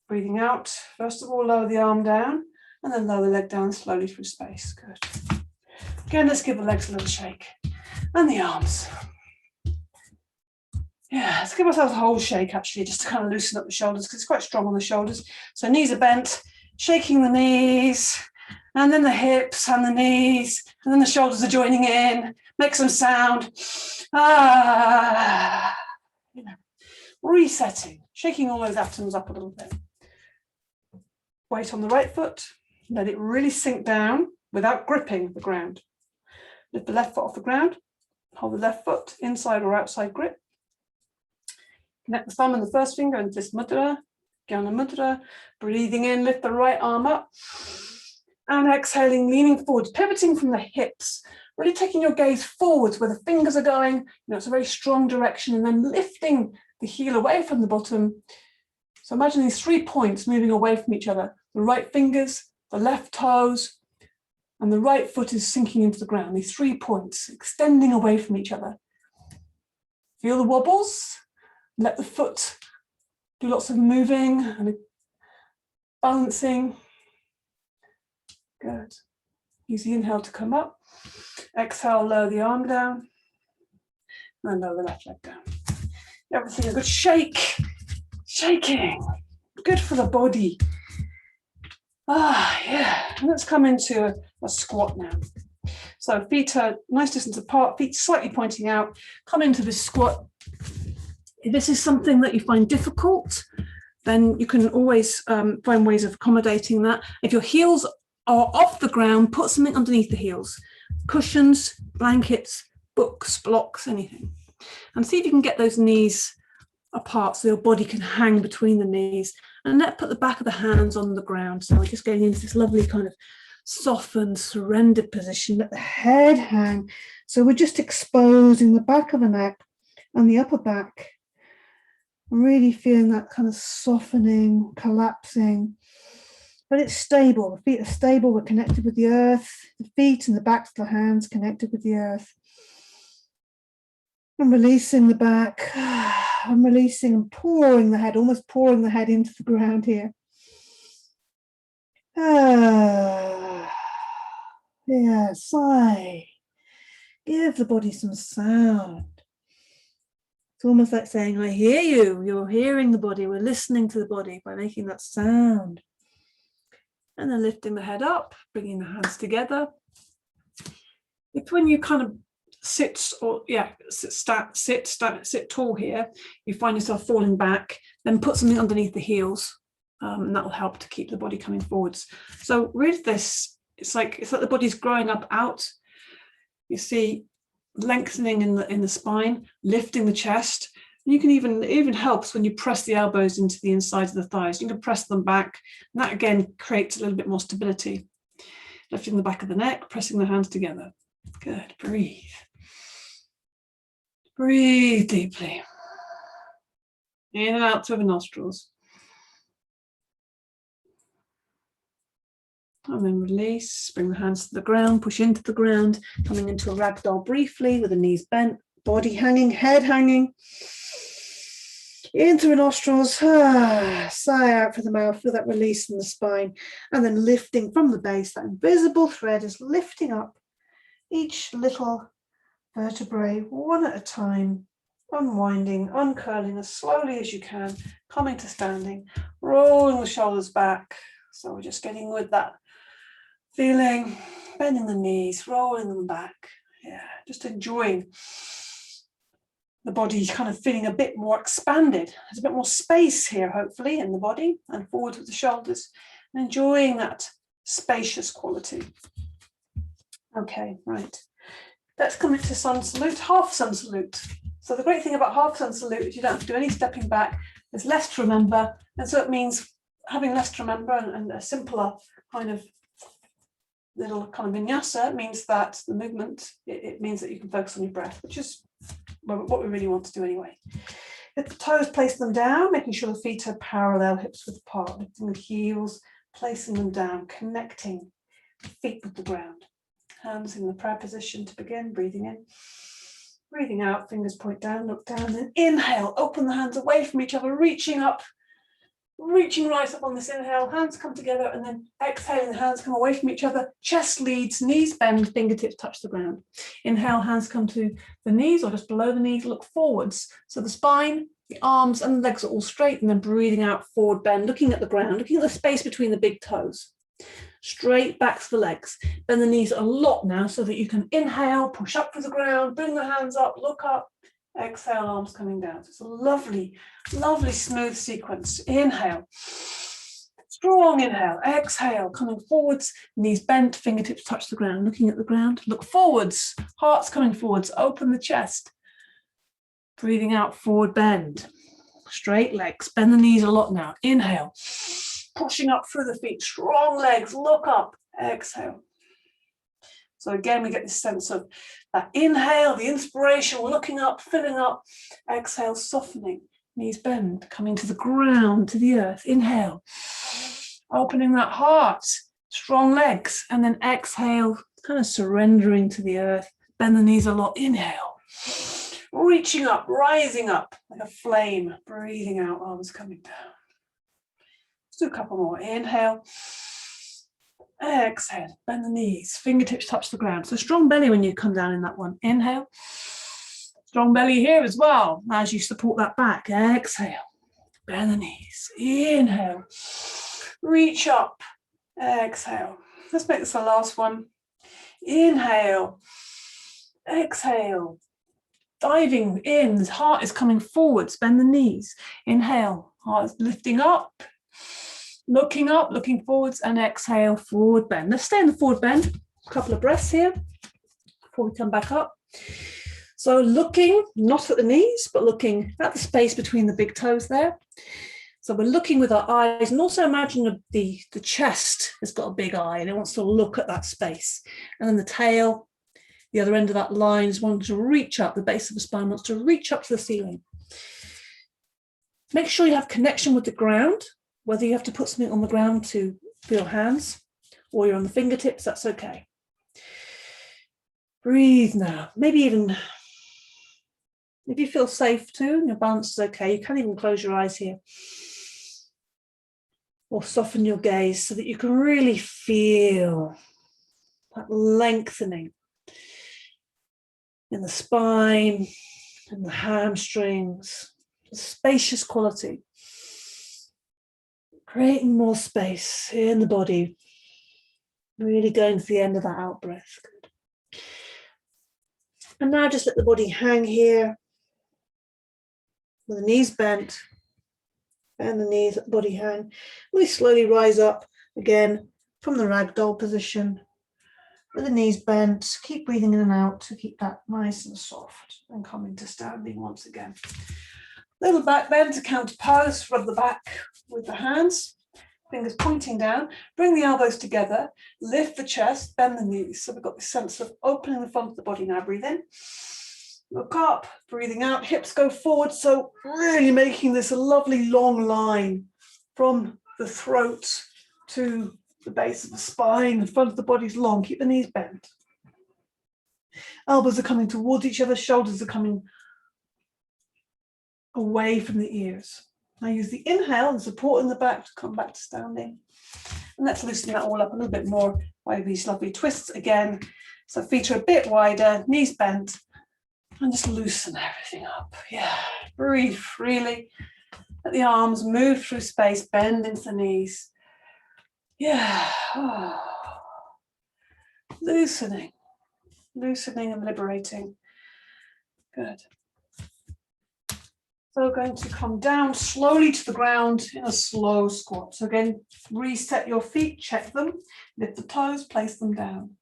Breathing out, first of all, lower the arm down and then lower the leg down slowly through space. Good. Again, let's give the legs a little shake and the arms. Yeah, let's give ourselves a whole shake actually, just to kind of loosen up the shoulders because it's quite strong on the shoulders. So knees are bent, shaking the knees and then the hips and the knees and then the shoulders are joining in. Make some sound. Resetting, shaking all those atoms up a little bit. Weight on the right foot, let it really sink down without gripping the ground. Lift the left foot off the ground, hold the left foot inside or outside grip. Connect the thumb and the first finger into this mudra, Jnana Mudra. Breathing in, lift the right arm up. And exhaling, leaning forward, pivoting from the hips. Really taking your gaze forwards where the fingers are going. It's a very strong direction. And then lifting the heel away from the bottom. So imagine these 3 points moving away from each other. The right fingers, the left toes, and the right foot is sinking into the ground. These 3 points extending away from each other. Feel the wobbles. Let the foot do lots of moving and balancing. Good. Use the inhale to come up. Exhale, lower the arm down. And lower the left leg down. Everything a good shake. Shaking. good for the body. Yeah. Let's come into a squat now. So feet are nice distance apart, feet slightly pointing out. Come into this squat. If this is something that you find difficult, then you can always find ways of accommodating that. If your heels are off the ground, put something underneath the heels. Cushions, blankets, books, blocks, anything. And see if you can get those knees apart so your body can hang between the knees. And let's put the back of the hands on the ground. So we're just getting into this lovely kind of softened, surrendered position. Let the head hang. So we're just exposing the back of the neck and the upper back. Really feeling that kind of softening, collapsing. But it's stable. The feet are stable. We're connected with the earth. The feet and the backs of the hands connected with the earth. I'm releasing the back. I'm releasing and pouring the head, almost pouring the head into the ground here. Yeah, sigh. Give the body some sound. It's almost like saying, I hear you. You're hearing the body. We're listening to the body by making that sound. And then lifting the head up, bringing the hands together. If when you kind of sit tall here, you find yourself falling back, then put something underneath the heels, and that will help to keep the body coming forwards. So with this, it's like the body's growing up out. You see lengthening in the spine, lifting the chest. You can it even helps when you press the elbows into the insides of the thighs. You can press them back, and that again creates a little bit more stability. Lifting the back of the neck, pressing the hands together. Good. Breathe. Breathe deeply. In and out through the nostrils. And then release. Bring the hands to the ground, push into the ground, coming into a ragdoll briefly with the knees bent, body hanging, head hanging. In through the nostrils, sigh out through the mouth, feel that release in the spine, and then lifting from the base. That invisible thread is lifting up each little vertebrae one at a time, unwinding, uncurling as slowly as you can, coming to standing, rolling the shoulders back. So we're just getting with that feeling, bending the knees, rolling them back. Yeah, just enjoying the body kind of feeling a bit more expanded. There's a bit more space here, hopefully, in the body, and forward with the shoulders, and enjoying that spacious quality. Okay, right. Let's come into sun salute, half sun salute. So the great thing about half sun salute is you don't have to do any stepping back. There's less to remember. And so it means having less to remember and a simpler kind of little kind of vinyasa means that the movement, it means that you can focus on your breath, which is what we really want to do anyway. Lift the toes, place them down, making sure the feet are parallel, hips width apart, lifting the heels, placing them down, connecting the feet with the ground. Hands in the prayer position to begin, breathing in. Breathing out, fingers point down, look down, then inhale, open the hands away from each other, reaching up, reaching right up on this inhale, hands come together, and then exhaling, the hands come away from each other, chest leads, knees bend, fingertips touch the ground. Inhale, hands come to the knees or just below the knees, look forwards. So the spine, the arms and the legs are all straight, and then breathing out, forward bend, looking at the ground, looking at the space between the big toes. Straight back to the legs. Bend the knees a lot now so that you can inhale, push up to the ground, bring the hands up, look up, exhale, arms coming down. So it's a lovely, lovely smooth sequence. Inhale, strong inhale, exhale, coming forwards, knees bent, fingertips touch the ground, looking at the ground, look forwards, heart's coming forwards, open the chest. Breathing out, forward bend. Straight legs, bend the knees a lot now. Inhale. Pushing up through the feet, strong legs, look up, exhale. So again, we get this sense of that inhale, the inspiration, looking up, filling up, exhale, softening, knees bend, coming to the ground, to the earth, inhale, opening that heart, strong legs, and then exhale, kind of surrendering to the earth, bend the knees a lot, inhale, reaching up, rising up like a flame, breathing out, arms coming down. Let's do a couple more. Inhale, exhale, bend the knees, fingertips touch the ground. So strong belly when you come down in that one. Inhale, strong belly here as well as you support that back. Exhale, Bend the knees. Inhale. Reach up. Exhale. Let's make this the last one. Inhale. Exhale. Diving in. The heart is coming forwards. Bend the knees. Inhale. Heart is lifting up. Looking forwards, and exhale, forward bend. Let's stay in the forward bend. A couple of breaths here before we come back up. So looking not at the knees, but looking at the space between the big toes there. So we're looking with our eyes, and also imagine the chest has got a big eye and it wants to look at that space. And then the tail, the other end of that line, is wanting to reach up. The base of the spine wants to reach up to the ceiling. Make sure you have connection with the ground. Whether you have to put something on the ground for your hands or you're on the fingertips, that's okay. Breathe now. Maybe even, if you feel safe too and your balance is okay, you can even close your eyes here. Or soften your gaze so that you can really feel that lengthening in the spine and the hamstrings, the spacious quality. Creating more space in the body, really going to the end of that out breath. Good. And now just let the body hang here with the knees bent and the knees, let the body hang. We slowly rise up again from the ragdoll position with the knees bent. Keep breathing in and out to keep that nice and soft, and coming to standing once again. Little back bend to counter pose, rub the back with the hands, fingers pointing down, bring the elbows together, lift the chest, bend the knees. So we've got this sense of opening the front of the body now. Breathe in, look up, breathing out, hips go forward. So really making this a lovely long line from the throat to the base of the spine. The front of the body's long, keep the knees bent. Elbows are coming towards each other, shoulders are coming away from the ears. Now use the inhale and support in the back to come back to standing. And let's loosen that all up a little bit more by these lovely twists again. So feet are a bit wider, knees bent, and just loosen everything up. Yeah, breathe freely. Let the arms move through space, bend into the knees. Yeah. Oh. Loosening and liberating. Good. So we're going to come down slowly to the ground in a slow squat. So again, reset your feet, check them, lift the toes, place them down.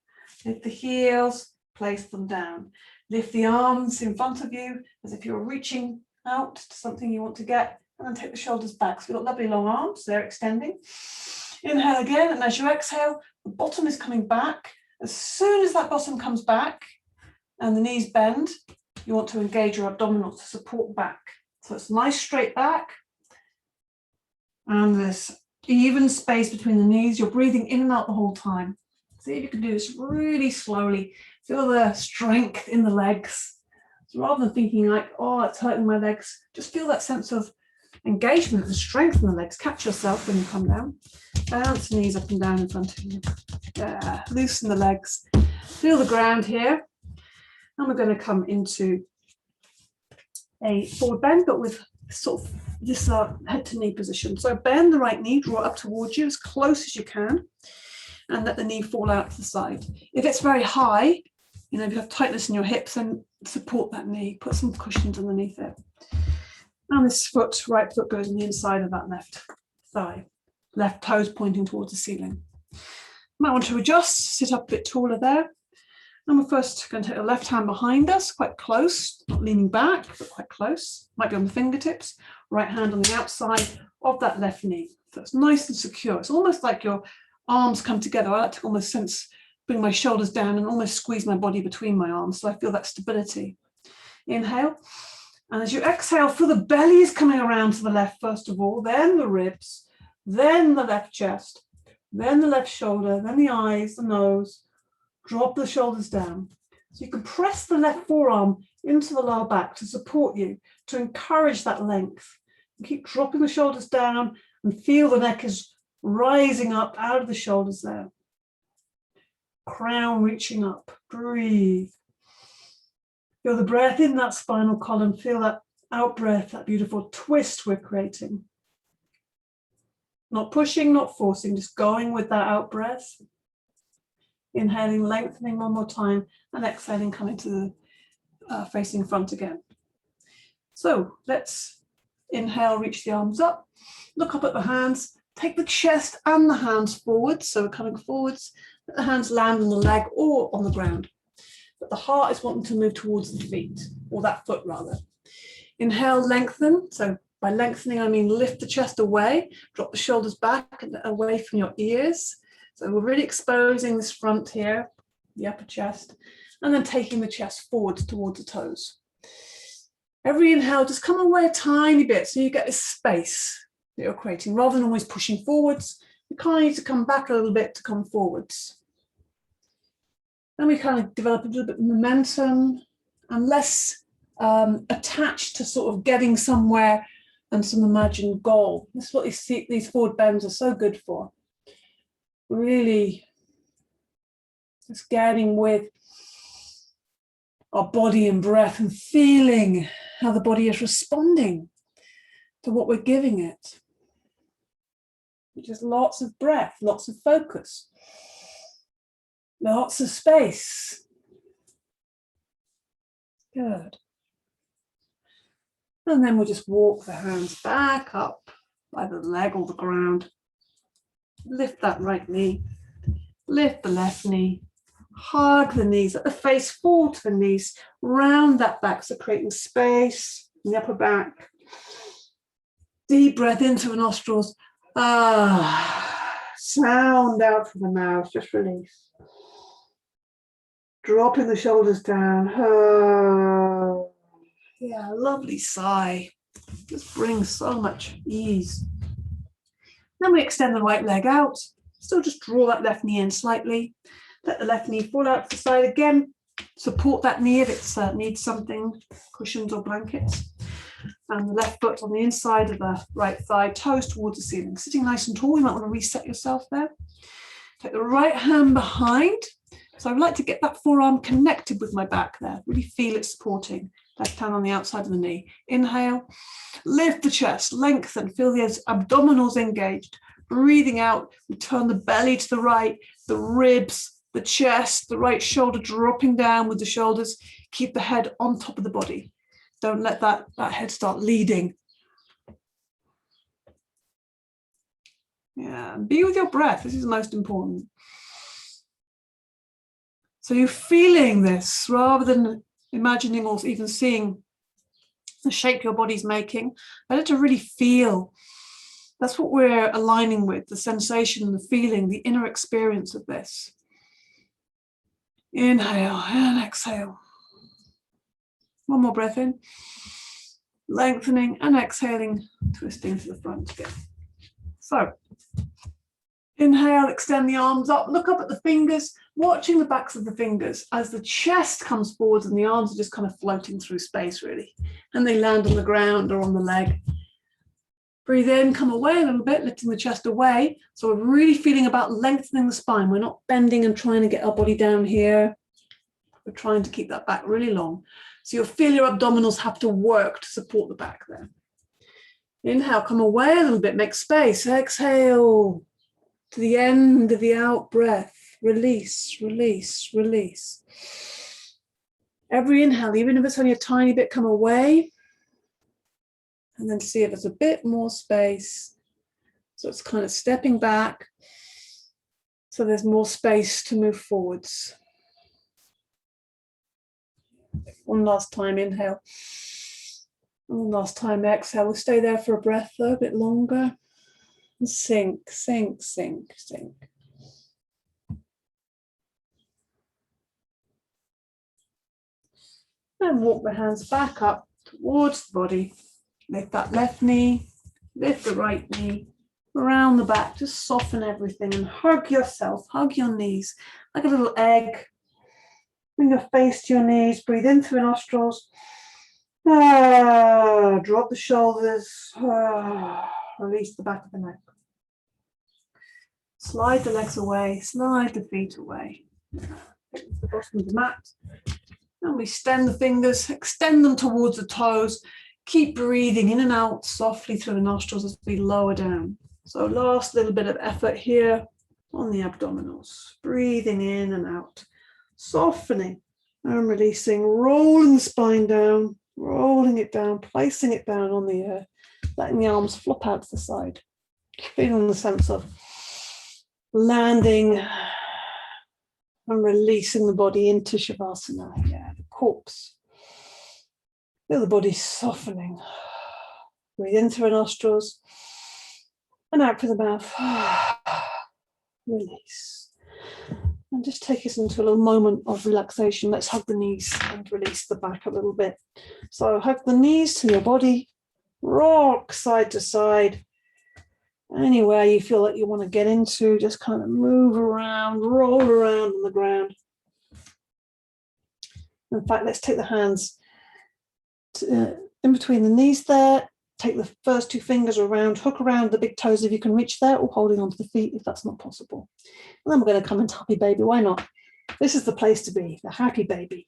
Lift the heels, place them down. Lift the arms in front of you as if you're reaching out to something you want to get, and then take the shoulders back. So we've got lovely long arms, they're extending. Inhale again, and as you exhale, the bottom is coming back. As soon as that bottom comes back and the knees bend, you want to engage your abdominals to support back. So it's nice straight back and this even space between the knees. You're breathing in and out the whole time. See if you can do this really slowly. Feel the strength in the legs. So rather than thinking like, oh, it's hurting my legs, just feel that sense of engagement and strength in the legs. Catch yourself when you come down. Bounce the knees up and down in front of you. Yeah, loosen the legs. Feel the ground here. And we're going to come into a forward bend, but with sort of this head to knee position. So bend the right knee, draw it up towards you as close as you can, and let the knee fall out to the side. If it's very high, if you have tightness in your hips, then support that knee, put some cushions underneath it. And this right foot goes on the inside of that left thigh, left toes pointing towards the ceiling. You might want to adjust, sit up a bit taller there. And we're first going to take the left hand behind us, quite close, not leaning back, but quite close. Might be on the fingertips. Right hand on the outside of that left knee. So it's nice and secure. It's almost like your arms come together. I like to almost bring my shoulders down and almost squeeze my body between my arms, so I feel that stability. Inhale. And as you exhale, feel the belly is coming around to the left first of all, then the ribs, then the left chest, then the left shoulder, then the eyes, the nose. Drop the shoulders down. So you can press the left forearm into the lower back to support you, to encourage that length. And keep dropping the shoulders down and feel the neck is rising up out of the shoulders there. Crown reaching up. Breathe. Feel the breath in that spinal column. Feel that out breath, that beautiful twist we're creating. Not pushing, not forcing, just going with that out breath. Inhaling, lengthening one more time, and exhaling, coming to the facing front again. So let's inhale, reach the arms up, look up at the hands, take the chest and the hands forwards. So we're coming forwards, let the hands land on the leg or on the ground. But the heart is wanting to move towards the feet, or that foot rather. Inhale, lengthen. So by lengthening, I mean lift the chest away, drop the shoulders back and away from your ears. So we're really exposing this front here, the upper chest, and then taking the chest forwards towards the toes. Every inhale, just come away a tiny bit so you get this space that you're creating. Rather than always pushing forwards, you kind of need to come back a little bit to come forwards. Then we kind of develop a little bit of momentum and less attached to sort of getting somewhere and some imagined goal. This is what these forward bends are so good for. Really just getting with our body and breath and feeling how the body is responding to what we're giving it. Just lots of breath, lots of focus, lots of space. Good. And then we'll just walk the hands back up by the leg or the ground. Lift that right knee, lift the left knee, hug the knees, let the face fall to the knees, round that back, so creating space in the upper back. Deep breath into the nostrils. Sound out from the mouth, just release. Dropping the shoulders down. Yeah, lovely sigh. Just brings so much ease. Then we extend the right leg out. Still just draw that left knee in slightly. Let the left knee fall out to the side again. Support that knee if it needs something, cushions or blankets. And the left foot on the inside of the right thigh, toes towards the ceiling. Sitting nice and tall, you might want to reset yourself there. Take the right hand behind. So I would like to get that forearm connected with my back there. Really feel it supporting. Left hand on the outside of the knee. Inhale, lift the chest, lengthen, feel the abdominals engaged. Breathing out, we turn the belly to the right, the ribs, the chest, the right shoulder dropping down with the shoulders. Keep the head on top of the body. Don't let that head start leading. Yeah, be with your breath. This is most important. So you're feeling this rather than imagining or even seeing the shape your body's making. Better to really feel. That's what we're aligning with, the sensation, the feeling, the inner experience of this. Inhale and exhale. One more breath in. Lengthening and exhaling, twisting to the front again. So, inhale, extend the arms up, look up at the fingers, watching the backs of the fingers as the chest comes forwards and the arms are just kind of floating through space, really. And they land on the ground or on the leg. Breathe in, come away a little bit, lifting the chest away. So we're really feeling about lengthening the spine. We're not bending and trying to get our body down here. We're trying to keep that back really long. So you'll feel your abdominals have to work to support the back there. Inhale, come away a little bit, make space. Exhale to the end of the out breath. Release, release, release. Every inhale, even if it's only a tiny bit, come away. And then see if there's a bit more space. So it's kind of stepping back. So there's more space to move forwards. One last time, inhale. One last time, exhale. We'll stay there for a breath though, a bit longer. And sink, sink, sink, sink. And walk the hands back up towards the body. Lift that left knee, lift the right knee, around the back, just soften everything and hug yourself, hug your knees like a little egg. Bring your face to your knees, breathe in through the nostrils. Drop the shoulders, release the back of the neck. Slide the legs away, slide the feet away. Take the bottom of the mat. And we extend the fingers, extend them towards the toes. Keep breathing in and out softly through the nostrils as we lower down. So last little bit of effort here on the abdominals, breathing in and out, softening and releasing, rolling the spine down, rolling it down, placing it down on the earth, letting the arms flop out to the side, feeling the sense of landing and releasing the body into Shavasana. Yeah, the corpse. Feel the body softening. Breathe in through the nostrils and out through the mouth. Release. And just take us into a little moment of relaxation. Let's hug the knees and release the back a little bit. So hug the knees to your body, rock side to side. Anywhere you feel like you want to get into, just kind of move around, roll around on the ground. In fact, let's take the hands in between the knees there. Take the first two fingers around, hook around the big toes if you can reach there, or holding onto the feet if that's not possible. And then we're going to come into happy baby. Why not? This is the place to be, the happy baby.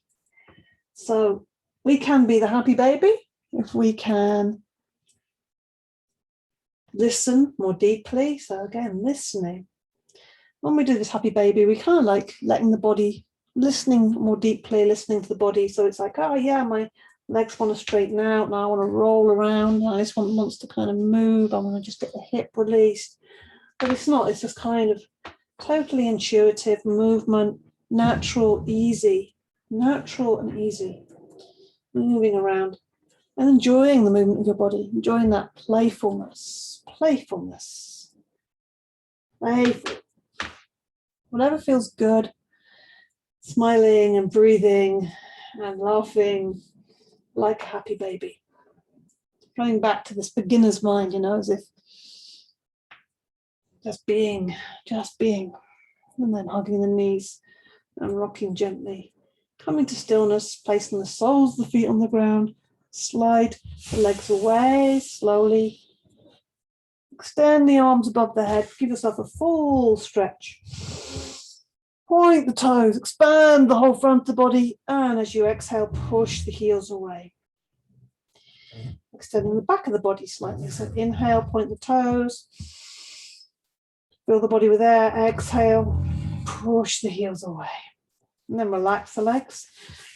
So we can be the happy baby if we can listen more deeply. So again, listening. When we do this happy baby, we kind of like letting the body, listening more deeply, listening to the body. So it's like, oh yeah, my legs want to straighten out. Now I want to roll around. Now this one wants to kind of move. I want to just get the hip released. But it's not. It's just kind of totally intuitive movement, natural, easy, natural and easy, moving around and enjoying the movement of your body, enjoying that playfulness, playful. Whatever feels good, smiling and breathing and laughing like a happy baby. Going back to this beginner's mind, as if just being, and then hugging the knees and rocking gently. Coming to stillness, placing the soles of the feet on the ground, slide the legs away slowly. Extend the arms above the head, give yourself a full stretch. Point the toes, expand the whole front of the body, and as you exhale, push the heels away. Extending the back of the body slightly. So inhale, point the toes. Fill the body with air, exhale, push the heels away. And then relax the legs.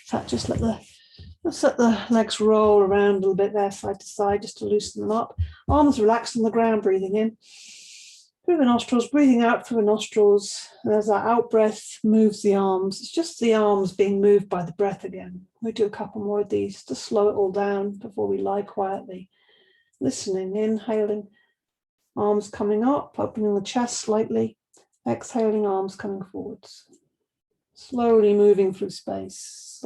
In fact, just let the legs roll around a little bit there, side to side, just to loosen them up. Arms relaxed on the ground, breathing in through the nostrils, breathing out through the nostrils. And as that out breath moves the arms, it's just the arms being moved by the breath again. We do a couple more of these to slow it all down before we lie quietly. Listening, inhaling, arms coming up, opening the chest slightly, exhaling, arms coming forwards. Slowly moving through space,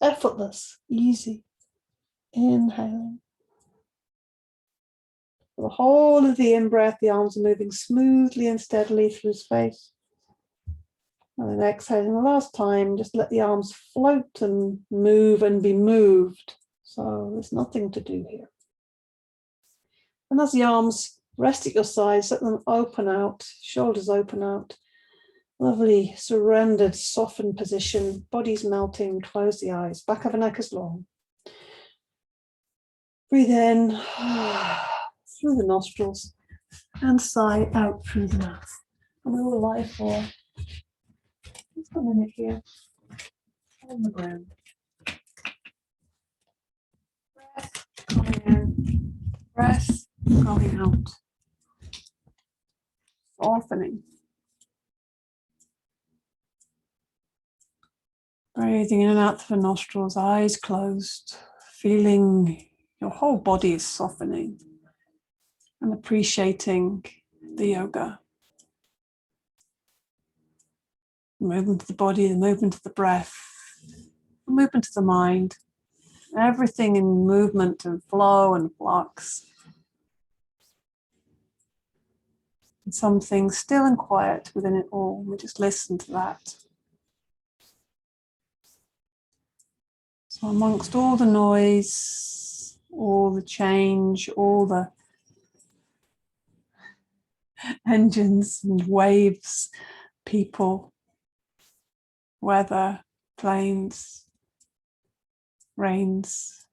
effortless, easy, inhaling. For the whole of the in-breath, the arms are moving smoothly and steadily through space. And then exhaling the last time, just let the arms float and move and be moved. So there's nothing to do here. And as the arms rest at your sides, let them open out, shoulders open out. Lovely, surrendered, softened position, body's melting, close the eyes, back of the neck is long. Breathe in through the nostrils and sigh out through the mouth. And we will lie for just a minute here on the ground. Breath coming in, breath going out. Softening. Breathing in and out through the nostrils, eyes closed, feeling your whole body is softening and appreciating the yoga. The movement of the body, the movement of the breath, the movement of the mind, everything in movement and flow and flux. And something still and quiet within it all. We just listen to that. So amongst all the noise, all the change, all the engines and waves, people, weather, planes, rains,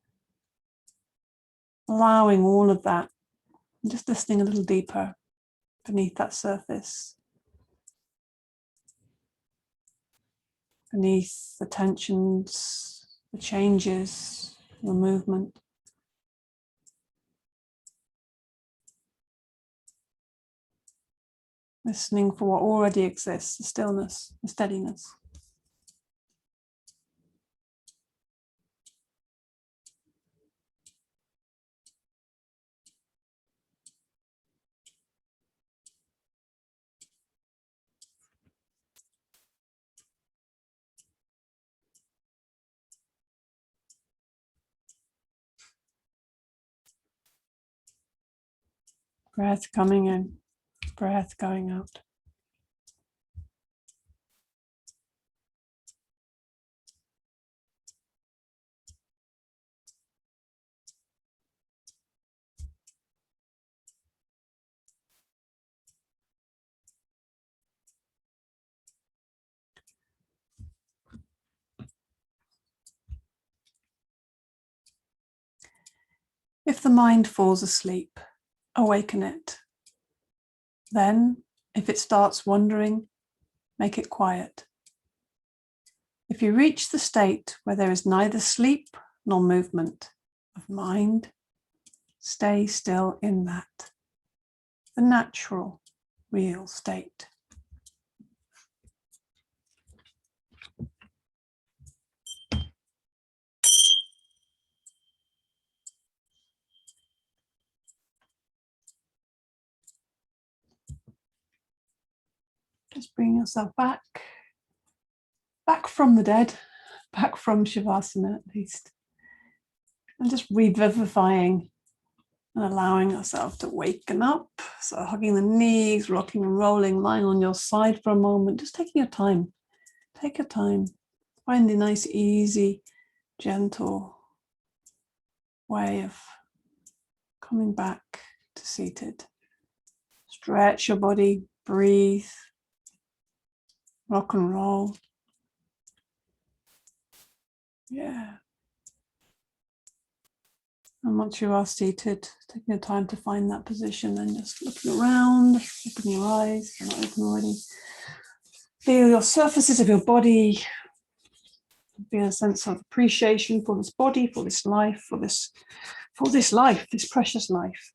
allowing all of that And just listening a little deeper beneath that surface, beneath the tensions, the changes, the movement. Listening for what already exists, the stillness, the steadiness. Breath coming in, breath going out. If the mind falls asleep, awaken it. Then, if it starts wandering, make it quiet. If you reach the state where there is neither sleep nor movement of mind, stay still in that, the natural, real state. Just bring yourself back from the dead, back from Shavasana at least, and just revivifying and allowing yourself to waken up. So hugging the knees, rocking and rolling, lying on your side for a moment, just taking your time. Take your time. Find a nice, easy, gentle way of coming back to seated. Stretch your body, breathe, rock and roll. Yeah. And once you are seated, taking your time to find that position and just looking around, open your eyes, if you're not open already. Feel your surfaces of your body. Feel a sense of appreciation for this body, for this life, for this life, this precious life,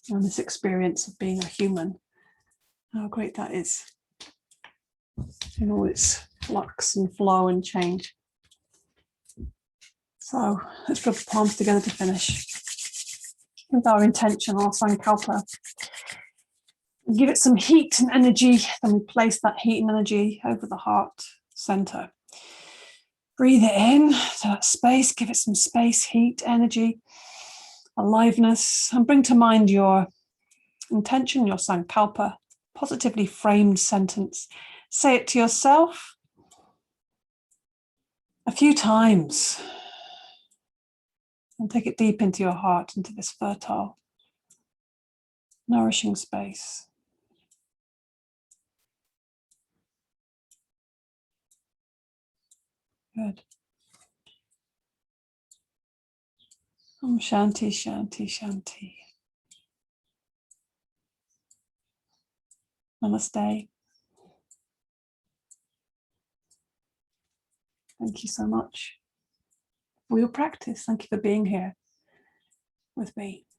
and this experience of being a human. How great that is in all its flux and flow and change. So let's rub the palms together to finish with our intention, our sankalpa. Give it some heat and energy, then we place that heat and energy over the heart center. Breathe it in to that space, give it some space, heat, energy, aliveness, and bring to mind your intention, your sankalpa, positively framed sentence. Say it to yourself a few times and take it deep into your heart, into this fertile, nourishing space. Good. Om Shanti, Shanti, Shanti. Namaste. Thank you so much for your practice. Thank you for being here with me.